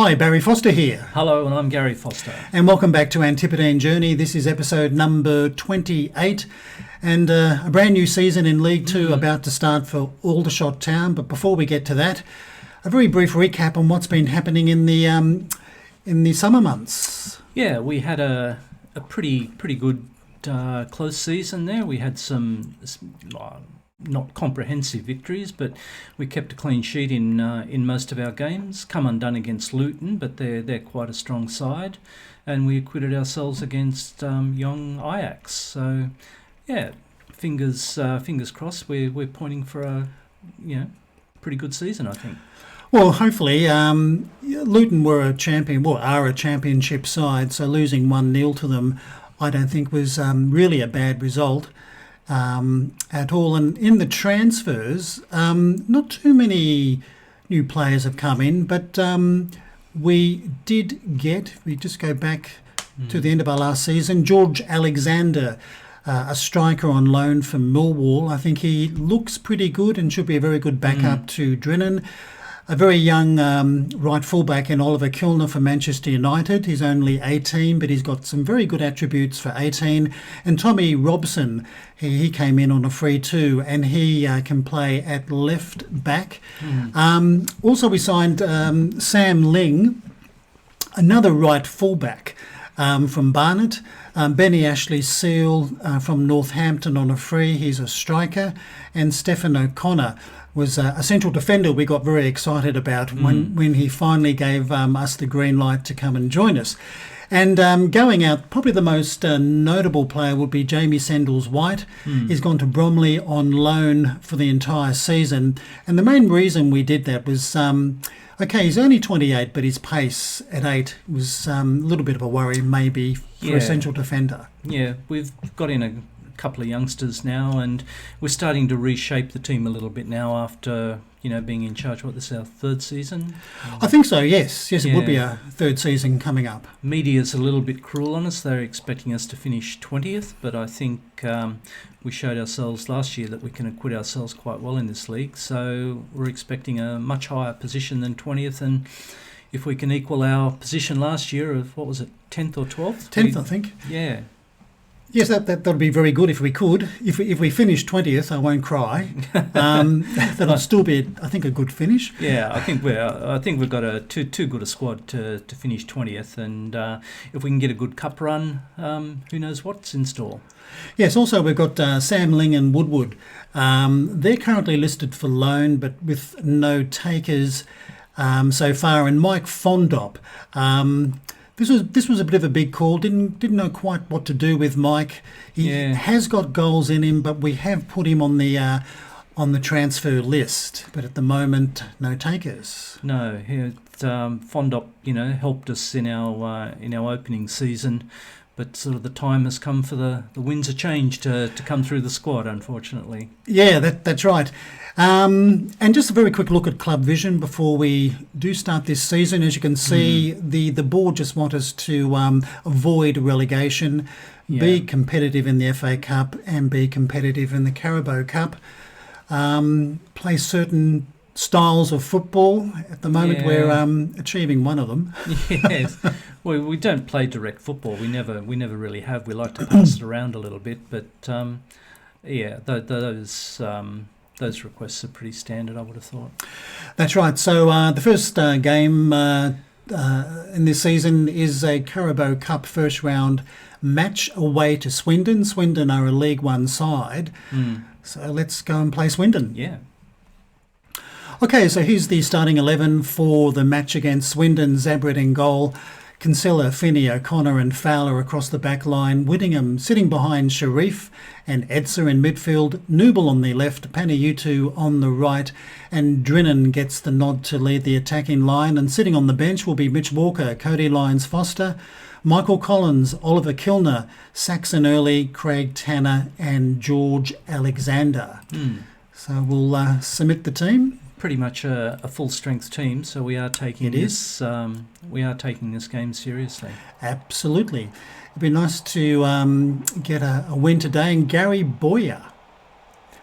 Hi, Barry Foster here. Hello, and I'm Garry Foster. And welcome back to Antipodean Journey. This is episode number 28 and a brand new season in League 2 about to start for Aldershot Town. But before we get to that, a very brief recap on what's been happening in the summer months. Yeah, we had a pretty good close season there. We had some not comprehensive victories, but we kept a clean sheet in most of our games. Come undone against Luton, but they're quite a strong side, and we acquitted ourselves against young Ajax. So, yeah, fingers crossed. We're pointing for a pretty good season, I think. Well, hopefully, Luton are a championship side, so losing 1-0 to them, I don't think was really a bad result. At all. And in the transfers, not too many new players have come in, but we just go back to the end of our last season, George Alexander, a striker on loan from Millwall. I think he looks pretty good and should be a very good backup to Drennan. A very young right fullback in Oliver Kilner for Manchester United. He's only 18, but he's got some very good attributes for 18. And Tommy Robson, he came in on a free too, and he can play at left back. Also, we signed Sam Ling, another right fullback from Barnet. Benny Ashley Seal from Northampton on a free. He's a striker. And Stephen O'Connor was a central defender we got very excited about when he finally gave us the green light to come and join us. And going out, probably the most notable player would be Jamie Sendles-White. He's gone to Bromley on loan for the entire season. And the main reason we did that was, he's only 28, but his pace at 8 was a little bit of a worry maybe for a central defender. Yeah, we've got in a couple of youngsters now, and we're starting to reshape the team a little bit now after being in charge. This is our third season? I think so, yes. It would be a third season coming up. Media's a little bit cruel on us. They're expecting us to finish 20th, but I think we showed ourselves last year that we can acquit ourselves quite well in this league, so we're expecting a much higher position than 20th, and if we can equal our position last year of, 10th or 12th? 10th, I think. Yeah. Yes, that would be very good if we could. If we finish 20th, I won't cry. That'll still be, I think, a good finish. Yeah, I think we've got a too good a squad to finish 20th, and if we can get a good cup run, who knows what's in store. Yes, also we've got Sam Ling and Woodward. They're currently listed for loan, but with no takers so far. And Mike Fondop. This was a bit of a big call. Didn't know quite what to do with Mike. He has got goals in him, but we have put him on the transfer list. But at the moment, no takers. No, Fondop, helped us in our opening season, but sort of the time has come for the winds of change to come through the squad, unfortunately. Yeah, that's right. And just a very quick look at Club Vision before we do start this season. As you can see, the board just want us to avoid relegation, be competitive in the FA Cup and be competitive in the Carabao Cup, play certain styles of football. At the moment, we're achieving one of them. Yes. Well, we don't play direct football. We never really have. We like to pass it around a little bit, but those requests are pretty standard, I would have thought. That's right. So the first game in this season is a Carabao Cup first round match away to Swindon. Swindon are a League One side. So let's go and play Swindon. Yeah. Okay, so here's the starting 11 for the match against Swindon. Zabret in goal. Kinsella, Finney, O'Connor and Fowler across the back line. Whittingham sitting behind Sharif and Edser in midfield. Nouble on the left, Panayutu on the right, and Drennan gets the nod to lead the attacking line. And sitting on the bench will be Mitch Walker, Cody Lyons-Foster, Michael Collins, Oliver Kilner, Saxon Early, Craig Tanner and George Alexander. So we'll submit the team. Pretty much a full strength team, so we are taking this game seriously. Absolutely. It'd be nice to get a win today. And Gary Boyer,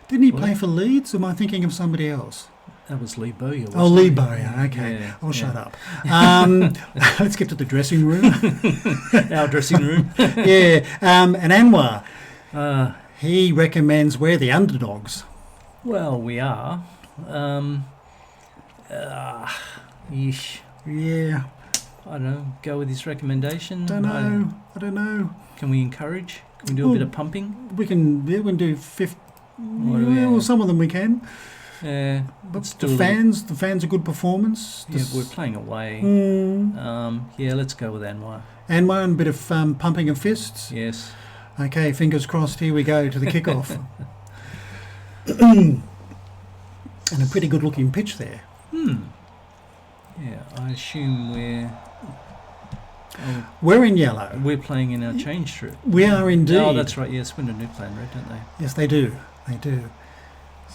didn't he play for Leeds? Or am I thinking of somebody else? That was Lee Bowyer, wasn't Oh, Lee it? Bowyer, okay. Yeah, I'll shut yeah. up. Let's get to the dressing room. Our dressing room. Yeah, and Anwar, Uh, he recommends we're the underdogs. well, we are. Yeesh. Yeah, I don't know. Go with his recommendation. I don't know. Can we encourage? Can we do a bit of pumping? We can do 50. What do we Well, have? some of them we can. Yeah. But Let's do the a little- fans, a good performance. Yeah, we're playing away. Yeah, let's go with Anwar. Anwar, and a bit of pumping of fists. Yes. Okay, fingers crossed. Here we go to the kickoff. And a pretty good looking pitch there. Yeah, I assume We're in yellow. we're playing in our change strip. We are indeed. Oh, that's right. Yes, Swindon do play in red, don't they? Yes, they do. They do.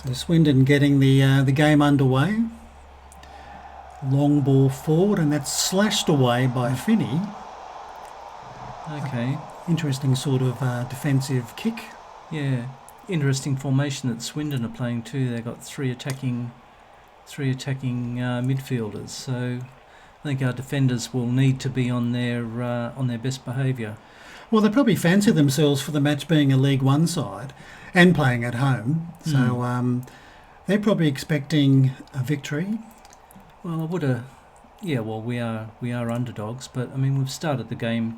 So Swindon getting the game underway. Long ball forward, and that's slashed away by Finney. Okay. Interesting sort of defensive kick. Yeah. Interesting formation that Swindon are playing too. They've got three attacking midfielders. So I think our defenders will need to be on their best behaviour. Well, they probably fancy themselves for the match being a League One side and playing at home. So they're probably expecting a victory. Well, I would have. Yeah. Well, we are underdogs, but I mean we've started the game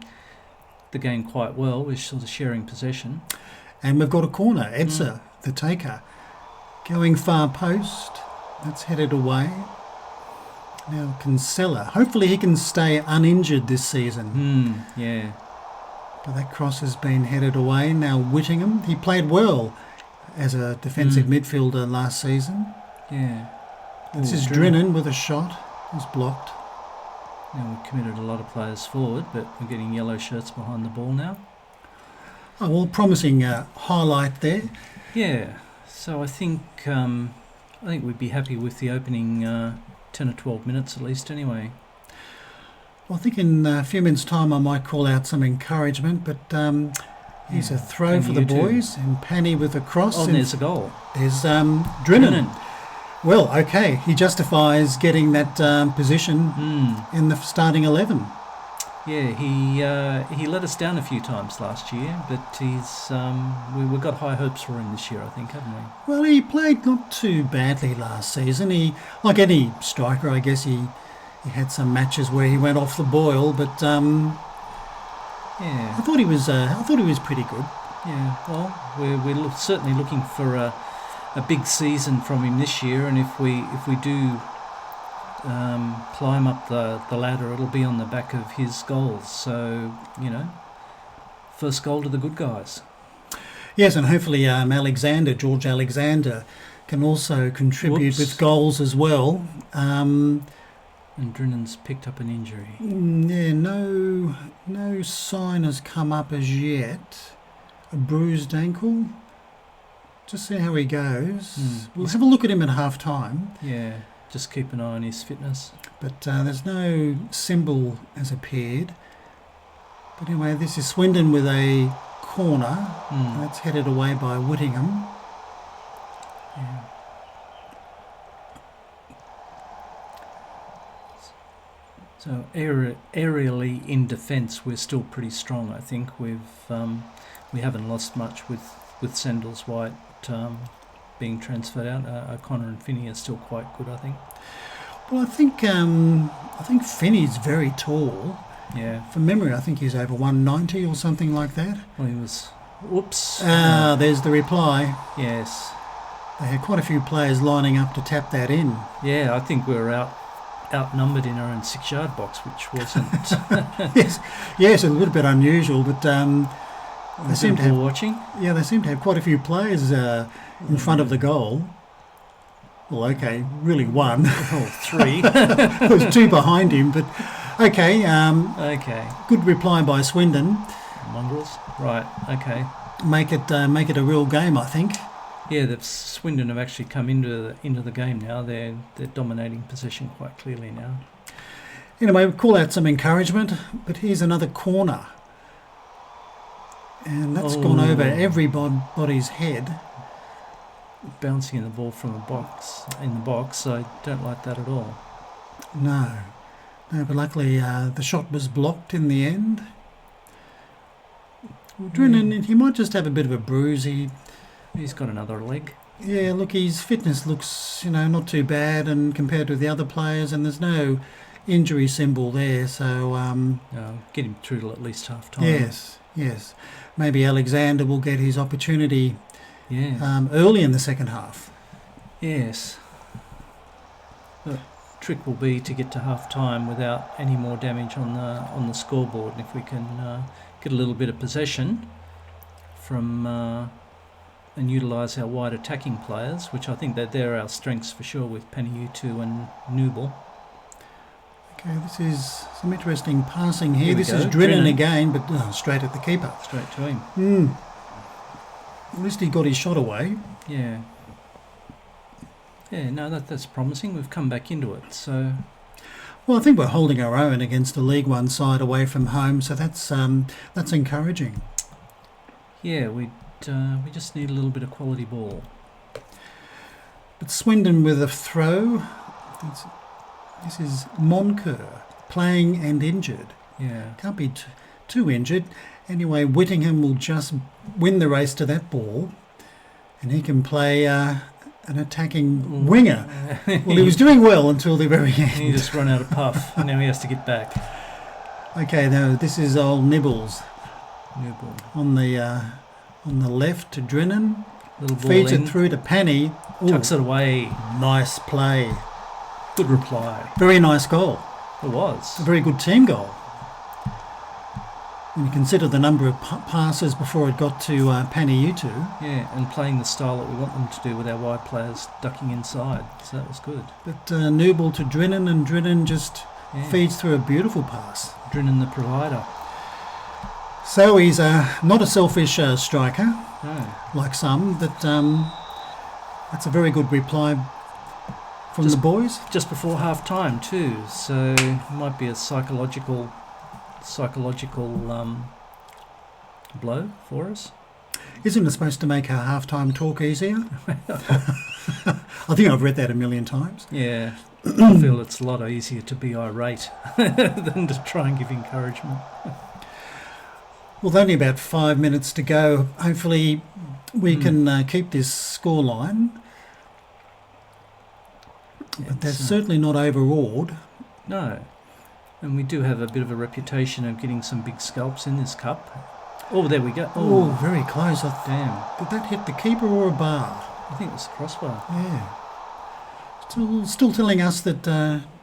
quite well. We're sort of sharing possession. And we've got a corner. Edsa, the taker, going far post. That's headed away. Now Kinsella. Hopefully he can stay uninjured this season. Yeah. But that cross has been headed away. Now Whittingham. He played well as a defensive midfielder last season. Yeah. This Ooh, is Drennan with a shot. He's blocked. Now we've committed a lot of players forward, but we're getting yellow shirts behind the ball now. Oh, well, promising highlight there. Yeah. So I think we'd be happy with the opening 10 or 12 minutes at least anyway. Well, I think in a few minutes' time I might call out some encouragement, but here's a throw for the you too. boys, and Panny with a cross. Oh, and there's a goal. There's Drennan. Well, okay, he justifies getting that position in the starting 11. Yeah, he let us down a few times last year, but we've got high hopes for him this year, I think, haven't we? Well, he played not too badly last season. He, like any striker, I guess he had some matches where he went off the boil, but Yeah. I thought he was pretty good. Yeah. Well, we're certainly looking for a big season from him this year, and if we do climb up the ladder, it'll be on the back of his goals. So, first goal to the good guys. Yes, and hopefully George Alexander, can also contribute with goals as well. And Drennan's picked up an injury. Yeah, no sign has come up as yet. A bruised ankle. Just see how he goes. We'll have a look at him at half time. Yeah, just keep an eye on his fitness. But there's no symbol has appeared. But anyway, this is Swindon with a corner. That's headed away by Whittingham. Yeah. So aerially in defence, we're still pretty strong. I think we haven't lost much with Sandals White being transferred out. O'Connor and Finney are still quite good, I think. Well, I think Finney's very tall. Yeah. From memory, I think he's over 190 or something like that. Well, he was. Whoops. There's the reply. Yes. They had quite a few players lining up to tap that in. Yeah, I think we were outnumbered in our own 6-yard box, which wasn't. yes, a little bit unusual, but they seem to have watching. Yeah, they seem to have quite a few players in front of the goal. Well, okay, really one. Oh, 3. There was 2 behind him, but okay. Okay. Good reply by Swindon. Mongrels. Right. Okay. Make it a real game, I think. Yeah, the Swindon have actually come into the game now. They're dominating possession quite clearly now. Anyway, we'll call out some encouragement, but here's another corner. And that's gone over everybody's head. bouncing in the ball from in the box. I don't like that at all. No, but luckily the shot was blocked in the end. Drennan, he might just have a bit of a bruise. He's got another leg. Yeah, look, his fitness looks, not too bad, and compared to the other players, and there's no injury symbol there, so get him through till at least half time. Yes. Maybe Alexander will get his opportunity Yeah. early in the second half. Yes. The trick will be to get to half time without any more damage on the scoreboard, and if we can get a little bit of possession from and utilise our wide attacking players, which I think that they're our strengths for sure, with Paniutu and Nooble. Okay, this is some interesting passing here. This is Drennan Drennan again, but straight at the keeper. Straight to him. At least he got his shot away. Yeah. Yeah, no, that's promising. We've come back into it, so... Well, I think we're holding our own against a League One side away from home, so that's encouraging. Yeah, we just need a little bit of quality ball. But Swindon with a throw. This is Moncur playing and injured. Yeah. Can't be too injured. Anyway, Whittingham will just win the race to that ball, and he can play an attacking winger. Well, he was doing well until the very end. He just run out of puff, and now he has to get back. Okay, now this is old Nibbles Nooble. on the left to Drennan. Little ball Feeds in, it through to Penny. tucks it away. Nice play. Good reply. Very nice goal. It was. A very good team goal. When you consider the number of passes before it got to Paniutu. Yeah, and playing the style that we want them to do with our wide players ducking inside. So that was good. But Nooble to Drennan, and Drennan just feeds through a beautiful pass. Drennan the provider. So he's not a selfish striker, No. like some, but that's a very good reply from the boys. Just before half time too, so it might be a psychological blow for us. Isn't it supposed to make our halftime talk easier? I think I've read that a million times. Yeah, I feel it's a lot easier to be irate than to try and give encouragement. Well, with only about 5 minutes to go, hopefully we can keep this scoreline. But that's certainly not overawed. No. And we do have a bit of a reputation of getting some big scalps in this cup. Oh, there we go. Oh, very close. Damn. Did that hit the keeper or a bar? I think it was the crossbar. Yeah. Still telling us that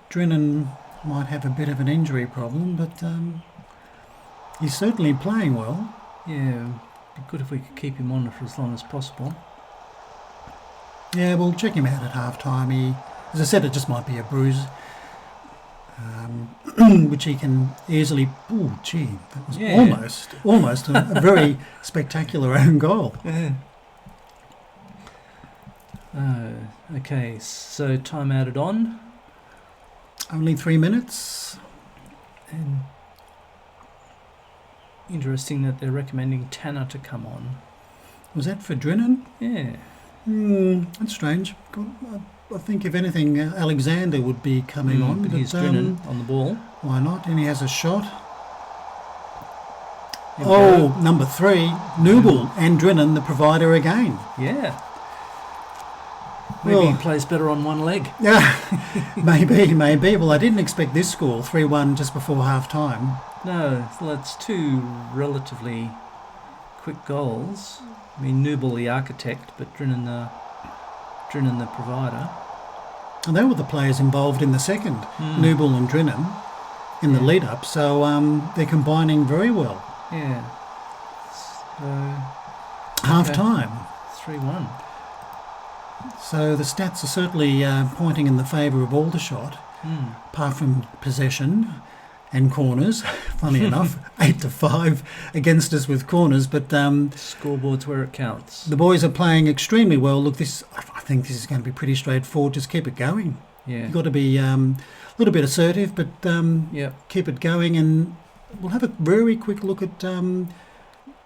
Drennan might have a bit of an injury problem, but he's certainly playing well. Yeah, be good if we could keep him on for as long as possible. Yeah, we'll check him out at half-time. As I said, it just might be a bruise, which he can easily... Oh, gee, that was almost a very spectacular own goal. Yeah. Okay, so time added on. Only 3 minutes. And interesting that they're recommending Tanner to come on. Was that for Drennan? Yeah. That's strange. I think, if anything, Alexander would be coming on. But he's Drennan on the ball. Why not? And he has a shot. Number 3, Nooble and Drennan, the provider again. Yeah. Maybe he plays better on one leg. Yeah, maybe. Well, I didn't expect this score, 3-1 just before half-time. No, well, it's two relatively quick goals. I mean, Nooble the architect, but Drennan the provider. And they were the players involved in the second, Nooble and Drennan, in the lead-up, so they're combining very well. Yeah. So... Half-time. 3-1. So the stats are certainly pointing in the favour of Aldershot, apart from possession and corners. Funny enough, 8-5 against us with corners, but scoreboard's where it counts. The boys are playing extremely well. Look, I think this is going to be pretty straightforward. Just keep it going. Yeah, you've got to be a little bit assertive, but keep it going. And we'll have a very quick look at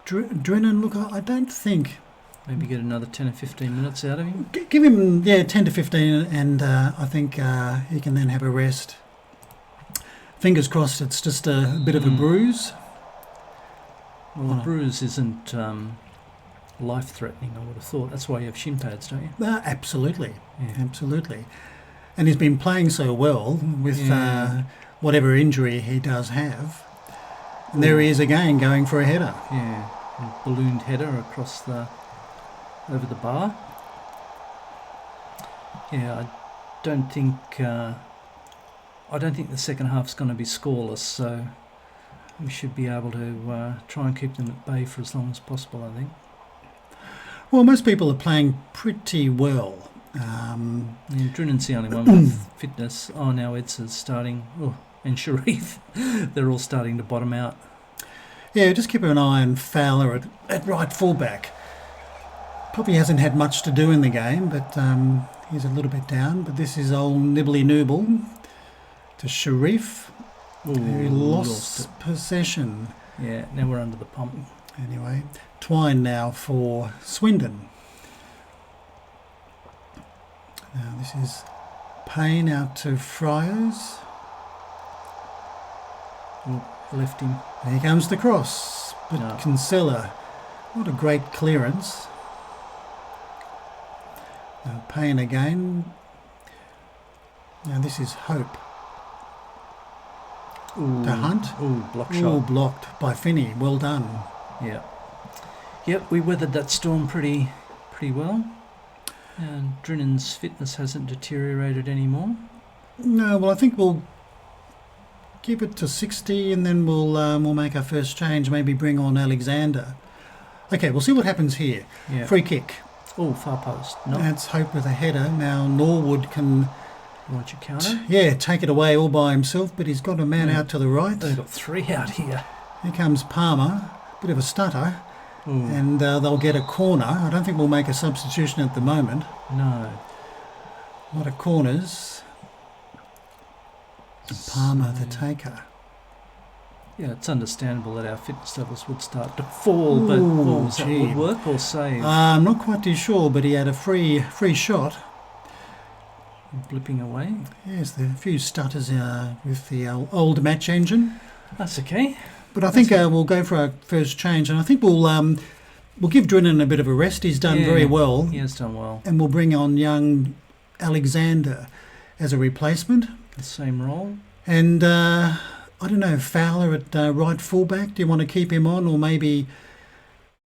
Drennan. Look, I don't think Maybe get another 10 or 15 minutes out of him. Give him 10 to 15, and I think he can then have a rest. Fingers crossed it's just a bit of a bruise. Well, the bruise isn't life-threatening, I would have thought. That's why you have shin pads, don't you? Absolutely, absolutely. And he's been playing so well with whatever injury he does have. And there he is again, going for a header. Yeah, a ballooned header across over the bar. Yeah, I don't think the second half's going to be scoreless, so we should be able to try and keep them at bay for as long as possible, I think. Well, most people are playing pretty well. Drinnan's the only one with fitness. Oh, now Eds's starting. Oh, and Sharif. They're all starting to bottom out. Yeah, just keep an eye on Fowler at right fullback. Probably hasn't had much to do in the game, but he's a little bit down. But this is old Nibbly Nooble to Sharif, who lost possession. Yeah, now we're under the pump. Anyway, Twine now for Swindon. Now this is Payne out to Friars. Left him. Here comes the cross, but No. Kinsella, what a great clearance. Now Payne again. Now this is Hope. Ooh, To Hunt. Ooh, block All shot. blocked by Finney. Well done. Yeah. Yep, we weathered that storm pretty well. And Drinnan's fitness hasn't deteriorated anymore. No, well I think we'll give it to 60 and then we'll make our first change. Maybe bring on Alexander. Okay, we'll see what happens here. Yeah. Free kick. Oh, far post. No. That's Hope with a header. Now Norwood can Want your counter? take it away all by himself, but he's got a man out to the right. They've got three out here. Here comes Palmer, bit of a stutter, Ooh. and they'll get a corner. I don't think we'll make a substitution at the moment. No. A lot of corners. Palmer the taker. Yeah, it's understandable that our fitness levels would start to fall, but Ooh, was that gee. woodwork or save? I'm not quite too sure, but he had a free shot. Blipping away. Yes, there are a few stutters with the old match engine. That's okay. But I think we'll go for our first change, and I think we'll give Drinnan a bit of a rest. He's done very well. He has done well. And we'll bring on young Alexander as a replacement. The same role. And I don't know, Fowler at right fullback. Do you want to keep him on, or maybe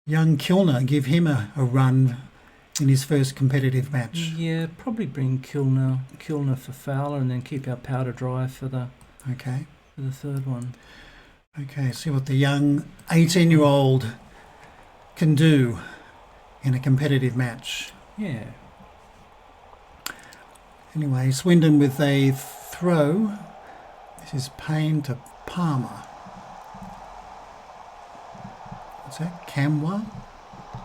young Kilner, give him a run in his first competitive match? Yeah, probably bring Kilner for Fowler, and then keep our powder dry for the third one. Okay, see what the young 18-year-old can do in a competitive match. Yeah. Anyway, Swindon with a throw. This is Payne to Palmer. What's that? Camwa,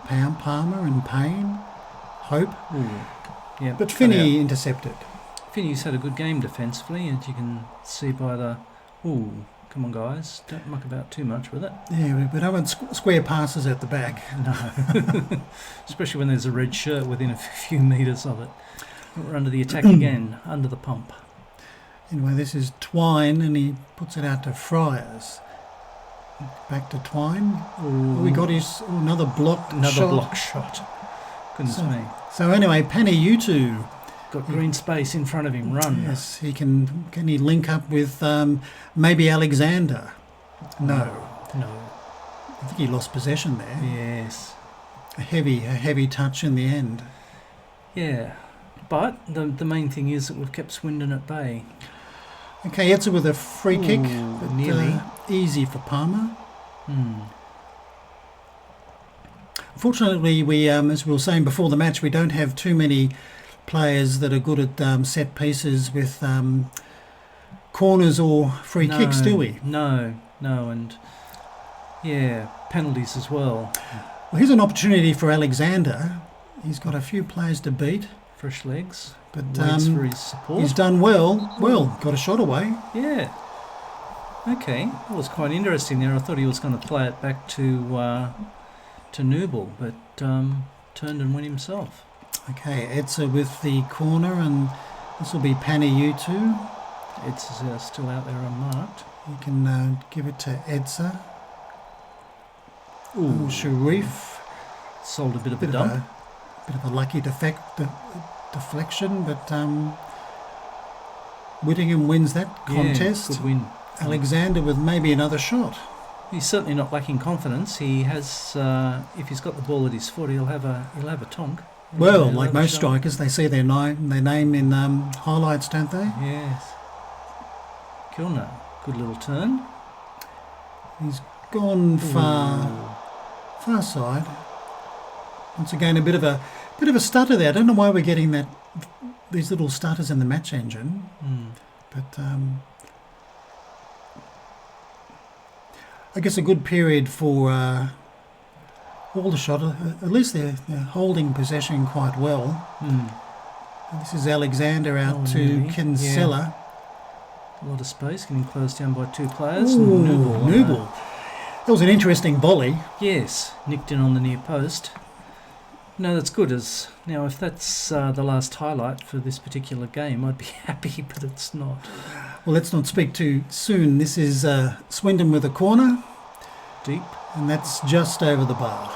Palmer and Payne. Hope. Ooh. Yeah. But Finney intercepted. Finney's had a good game defensively, as you can see by the... Ooh, come on, guys. Don't muck about too much with it. Yeah, but I want square passes at the back. No. Especially when there's a red shirt within a few metres of it. We're under the attack again, under the pump. Anyway, this is Twine, and he puts it out to Friars. Back to Twine. Ooh. We got another blocked shot. Block shot. Goodness me. So anyway, Penny, you two. Got green space in front of him. Run. Yes, he can he link up with maybe Alexander? No. I think he lost possession there. Yes. A heavy touch in the end. Yeah. But the main thing is that we've kept Swindon at bay. Okay, Etzer with a free kick. Ooh, But, nearly. easy for Palmer. Fortunately, we, as we were saying before the match, we don't have too many players that are good at set pieces with corners or free kicks, do we? No, and yeah, penalties as well. Well, here's an opportunity for Alexander. He's got a few players to beat. Fresh legs. But Waits for his support. he's done well. Well, got a shot away. Yeah. Okay, that was quite interesting there. I thought he was going to play it back to Nooble, but turned and went himself. Okay, Edsa with the corner, and this will be Panayutu. It's still out there unmarked. You can give it to Edsa. Ooh, Sharif. sold a bit of a dump. Bit of a lucky deflection, but Whittingham wins that contest. Good win. Alexander with maybe another shot. He's certainly not lacking confidence. He has, if he's got the ball at his foot, he'll have a tonk. Well, like most strikers, they see their name in highlights, don't they? Yes. Kilner, good little turn. He's gone far side. Once again, a bit of a stutter there. I don't know why we're getting these little stutters in the match engine, but I guess a good period for Aldershot. At least they're holding possession quite well. This is Alexander out to Kinsella. Yeah. A lot of space, getting closed down by two players. Newball. That was an interesting volley. Yes, nicked in on the near post. No, that's good. Now, if that's the last highlight for this particular game, I'd be happy, but it's not. Well, let's not speak too soon. This is Swindon with a corner. Deep. And that's just over the bar.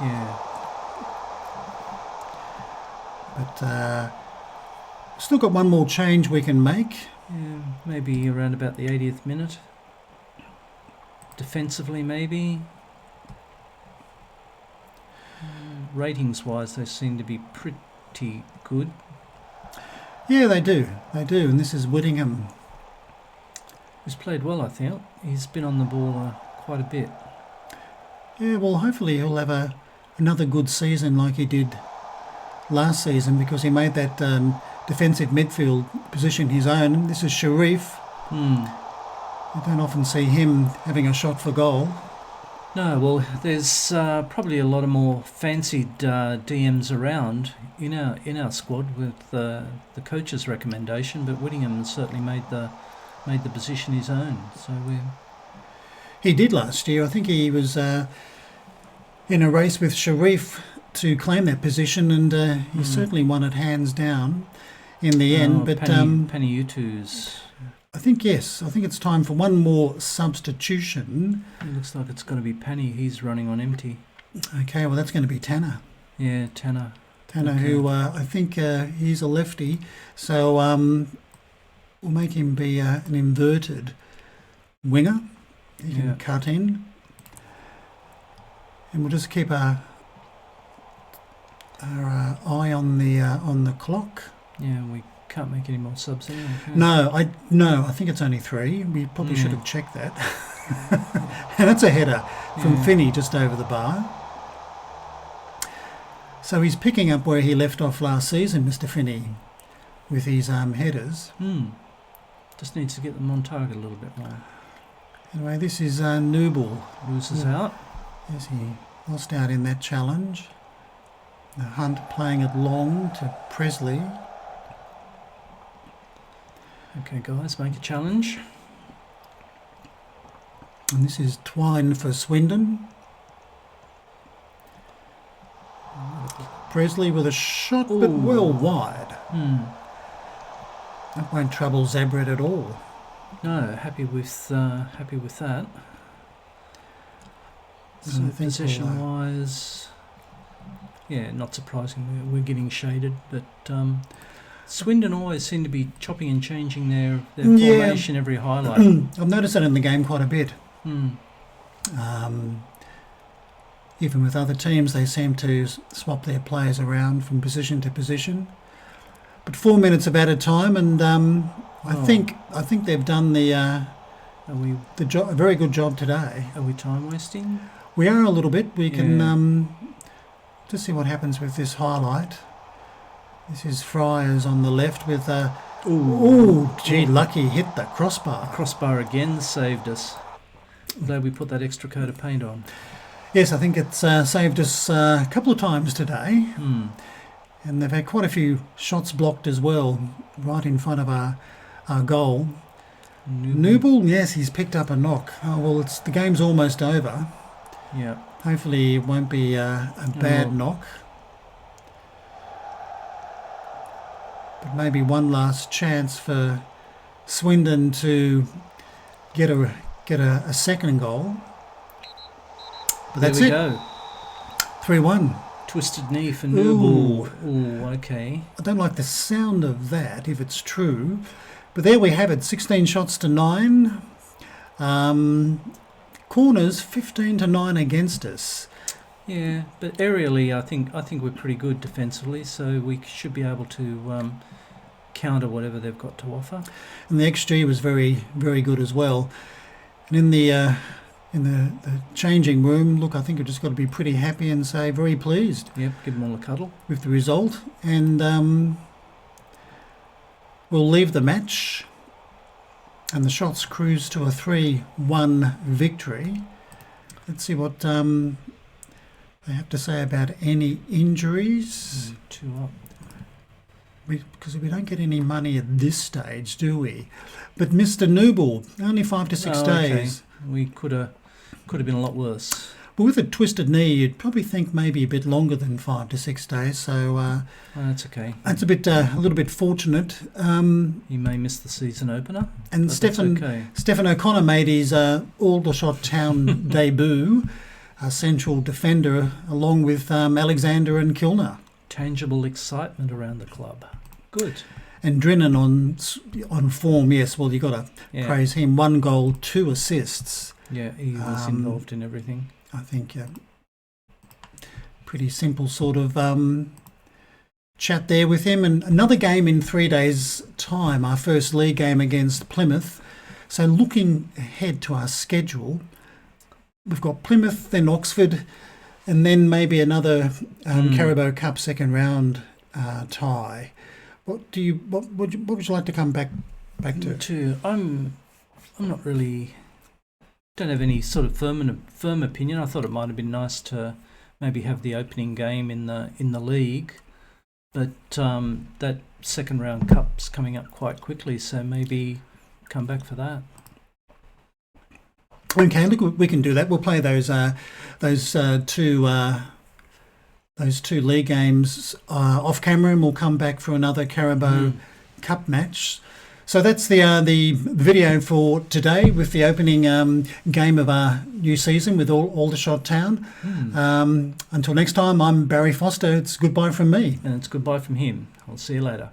Yeah. But still got one more change we can make. Yeah, maybe around about the 80th minute. Defensively, maybe. Ratings-wise, they seem to be pretty good. Yeah, they do. And this is Whittingham. He's played well, I think. He's been on the ball quite a bit. Yeah, well, hopefully he'll have another good season like he did last season, because he made that defensive midfield position his own. This is Sharif. You don't often see him having a shot for goal. No, well, there's probably a lot of more fancied DMs around in our squad with the coach's recommendation, but Whittingham certainly made the position his own. So he did last year. I think he was in a race with Sharif to claim that position, and he certainly won it hands down in the end. But Panayutu's. I think it's time for one more substitution. It looks like it's going to be Penny. He's running on empty. Okay, well, that's going to be Tanner. Yeah, Tanner. Tanner, okay. Who I think he's a lefty, so we'll make him be an inverted winger. He can cut in, and we'll just keep our eye on the clock. Yeah, we can't make any more subs in. Okay. No, I think it's only 3. We probably should have checked that. And that's a header from Finney just over the bar. So he's picking up where he left off last season, Mr. Finney, with his headers. Just needs to get them on target a little bit more. Anyway, this is Newball. Loses out. Yes, he lost out in that challenge. The Hunt playing it long to Presley. Okay, guys, make a challenge. And this is Twine for Swindon. Presley with a shot, but well wide. That won't trouble Zabret at all. No, happy with that. So possession-wise, not surprising. We're getting shaded, but Swindon always seem to be chopping and changing their formation every highlight. I've noticed that in the game quite a bit. Even with other teams, they seem to swap their players around from position to position. But 4 minutes of added time, and I think they've done a very good job today. Are we time wasting? We are a little bit. We can just see what happens with this highlight. This is Friars on the left with lucky hit the crossbar. The crossbar again saved us. Glad we put that extra coat of paint on. Yes, I think it's saved us a couple of times today. And they've had quite a few shots blocked as well, right in front of our goal. Newball, yes, he's picked up a knock. Oh, well, the game's almost over. Yeah. Hopefully it won't be a bad knock. But maybe one last chance for Swindon to get a second goal. But that's it. There we go. 3-1. Twisted knee for Noble. Ooh, okay. I don't like the sound of that, if it's true. But there we have it, 16 shots to 9. Corners, 15 to 9 against us. Yeah, but aerially, I think we're pretty good defensively, so we should be able to counter whatever they've got to offer. And the XG was very, very good as well. And in the changing room, look, I think we've just got to be pretty happy and say very pleased. Yep, give them all a cuddle with the result, and we'll leave the match. And the Shots cruise to a 3-1 victory. Let's see what they have to say about any injuries. 2 up. Because we don't get any money at this stage, do we? But Mr. Nooble, only 5 to 6 days. Okay. We could have been a lot worse. But with a twisted knee, you'd probably think maybe a bit longer than 5 to 6 days. So that's okay. That's a little bit fortunate. You may miss the season opener. And Stephen O'Connor made his Aldershot Town debut, a central defender, along with Alexander and Kilner. Tangible excitement around the club. Good. And Drennan on form, yes. Well, you got to praise him. 1 goal, 2 assists. Yeah, he was involved in everything. I think pretty simple sort of chat there with him. And another game in 3 days' time, our first league game against Plymouth. So looking ahead to our schedule, we've got Plymouth, then Oxford, and then maybe another Carabao Cup second round tie. What would you like to come back to? I'm not really. Don't have any sort of firm opinion. I thought it might have been nice to maybe have the opening game in the league, but that second round cup's coming up quite quickly, so maybe come back for that. Okay, look, we can do that. We'll play those two league games off camera, and we'll come back for another Carabao Cup match. So that's the video for today with the opening game of our new season with Aldershot Town. Until next time, I'm Barry Foster. It's goodbye from me. And it's goodbye from him. I'll see you later.